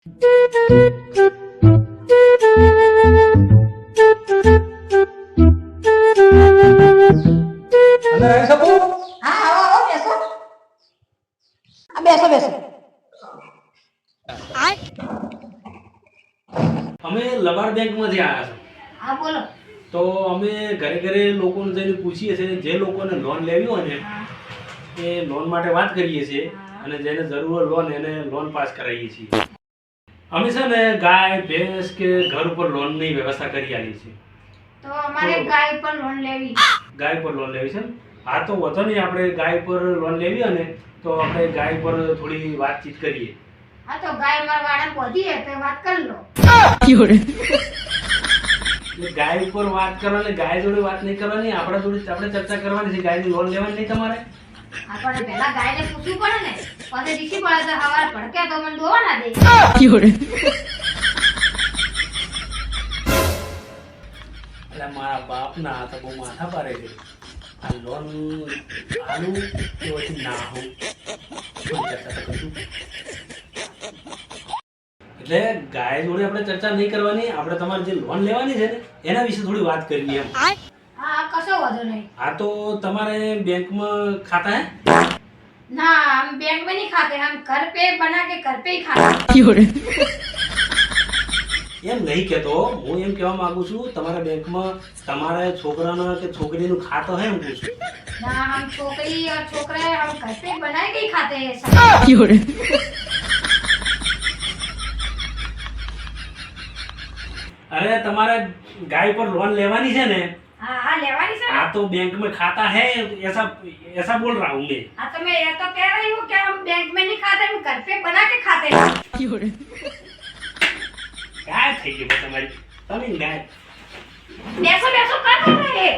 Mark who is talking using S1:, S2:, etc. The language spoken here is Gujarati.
S1: અંદર આવી શકું?
S2: હા આવો આવો બેસો. આ બેસો બેસો.
S3: અમે લબાડ બેંકમાંથી આવ્યા છો.
S2: હા બોલો.
S3: તો અમે ઘરે ઘરે લોકોને જઈને પૂછીએ છીએ, જે લોકોને લોન લેવી હોય ને
S2: હા
S3: એ લોન માટે વાત કરીએ છીએ અને જેને જરૂર હોય લોન એને લોન પાસ કરાવીએ છીએ. અમે છે ને ગાય ભેંસ કે ઘર ઉપર લોનની વ્યવસ્થા કરી આલી છે.
S2: તો અમારે ગાય પર લોન લેવી.
S3: ગાય પર લોન લેવી છે ને? હા તો વધો નહીં, આપણે ગાય પર લોન લેવી હોય ને તો આપણે ગાય પર થોડી વાતચીત કરીએ.
S2: હા તો ગાય મારા વાળા પોધી હે તો વાત કરી લો.
S3: એટલે ગાય ઉપર વાત કરવાની, ગાય જોડે વાત નહીં કરવાની, આપણા જોડે આપણે ચર્ચા કરવાની છે. ગાયની લોન લેવાની નહીં તમારે?
S2: આપણે પહેલા ગાયને પૂછવું પડે ને, પછી દીસી પડે તો હવાર ભડકે તો મને દોવા ના દે.
S3: એટલે મારા બાપના આ તો બહુ માથા પારે છે. આ લોન આલું કે પછી ના આવું ચર્ચા તો કરશું. એટલે ગાય જોડે આપણે ચર્ચા નહીં કરવાની, આપણે તમારે જે લોન લેવાની છે ને એના વિશે થોડી વાત કરવી એમ.
S2: હા કશો વાંધો નહીં.
S3: હા તો તમારે બેંકમાં ખાતા હે?
S2: ના हम बैंक में नहीं खाते, हम घर पे बना के घर पे ही खाते.
S3: એમ નહીં કહેતો, હું એમ કહેવા માંગુ છું તમારા બેંકમાં તમારા છોકરાનો કે છોકરીનું ખાતું હે એમ પૂછું છું.
S2: ना हम छोकरी और छोकरे हम घर पे बनाए के ही खाते हैं सब.
S3: અરે તમારે ગાય પર લોન લેવાની છે ને?
S2: हाँ हाँ लेवानी सर.
S3: हाँ तो बैंक में खाता है, ऐसा ऐसा बोल रहा हूँ मैं.
S2: हाँ तो मैं ये तो कह रही हूँ कि हम बैंक में नहीं खाते, हम घर पे बना के खाते हैं.
S3: गाय થઈ ગઈ તમારી, તમે ગાય
S2: बेसो बेसो कर रहे हैं.